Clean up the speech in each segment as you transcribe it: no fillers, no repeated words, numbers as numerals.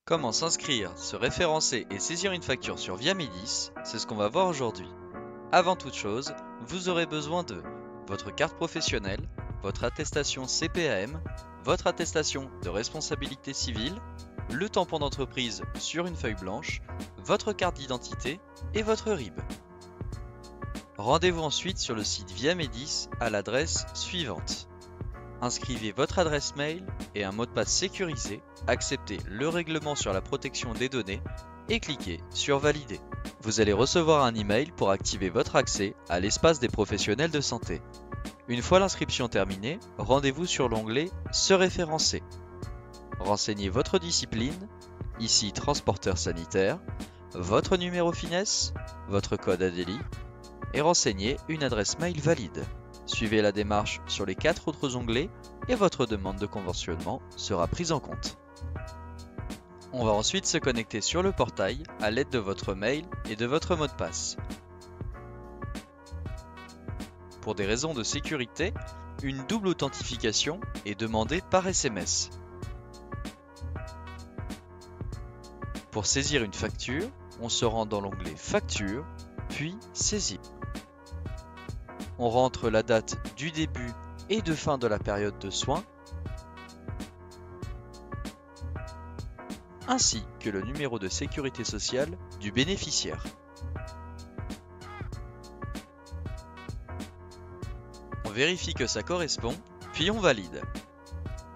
Comment s'inscrire, se référencer et saisir une facture sur Viamedis, c'est ce qu'on va voir aujourd'hui. Avant toute chose, vous aurez besoin de votre carte professionnelle, votre attestation CPAM, votre attestation de responsabilité civile, le tampon d'entreprise sur une feuille blanche, votre carte d'identité et votre RIB. Rendez-vous ensuite sur le site Viamedis à l'adresse suivante. Inscrivez votre adresse mail et un mot de passe sécurisé, acceptez le règlement sur la protection des données et cliquez sur Valider. Vous allez recevoir un email pour activer votre accès à l'espace des professionnels de santé. Une fois l'inscription terminée, rendez-vous sur l'onglet Se référencer. Renseignez votre discipline, ici transporteur sanitaire, votre numéro finesse, votre code ADELI et renseignez une adresse mail valide. Suivez la démarche sur les 4 autres onglets et votre demande de conventionnement sera prise en compte. On va ensuite se connecter sur le portail à l'aide de votre mail et de votre mot de passe. Pour des raisons de sécurité, une double authentification est demandée par SMS. Pour saisir une facture, on se rend dans l'onglet Facture, puis Saisie. On rentre la date du début et de fin de la période de soins, ainsi que le numéro de sécurité sociale du bénéficiaire. On vérifie que ça correspond, puis on valide.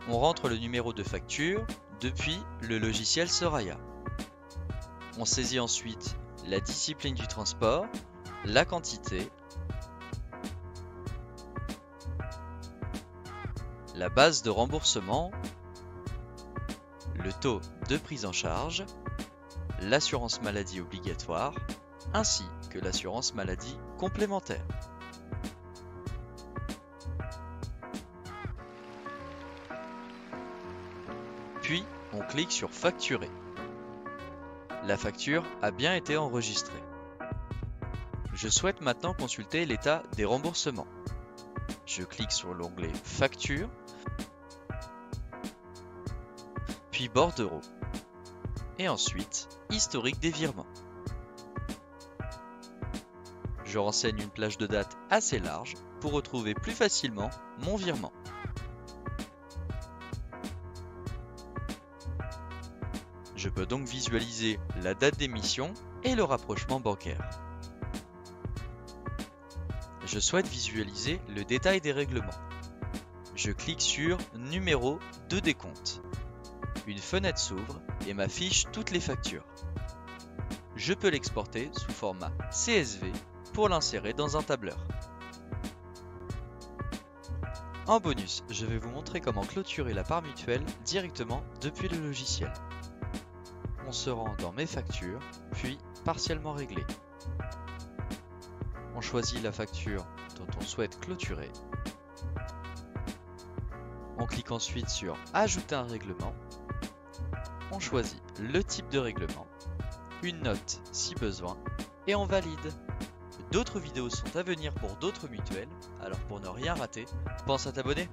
On rentre le numéro de facture depuis le logiciel Soraya. On saisit ensuite la discipline du transport, la quantité, la base de remboursement, le taux de prise en charge, l'assurance maladie obligatoire, ainsi que l'assurance maladie complémentaire. Puis, on clique sur Facturer. La facture a bien été enregistrée. Je souhaite maintenant consulter l'état des remboursements. Je clique sur l'onglet Facture, puis bordereau, et ensuite historique des virements. Je renseigne une plage de date assez large pour retrouver plus facilement mon virement. Je peux donc visualiser la date d'émission et le rapprochement bancaire. Je souhaite visualiser le détail des règlements. Je clique sur Numéro de décompte. Une fenêtre s'ouvre et m'affiche toutes les factures. Je peux l'exporter sous format CSV pour l'insérer dans un tableur. En bonus, je vais vous montrer comment clôturer la part mutuelle directement depuis le logiciel. On se rend dans Mes factures, puis Partiellement réglées. On choisit la facture dont on souhaite clôturer. On clique ensuite sur Ajouter un règlement. On choisit le type de règlement, une note si besoin, et on valide. D'autres vidéos sont à venir pour d'autres mutuelles, alors pour ne rien rater, pense à t'abonner.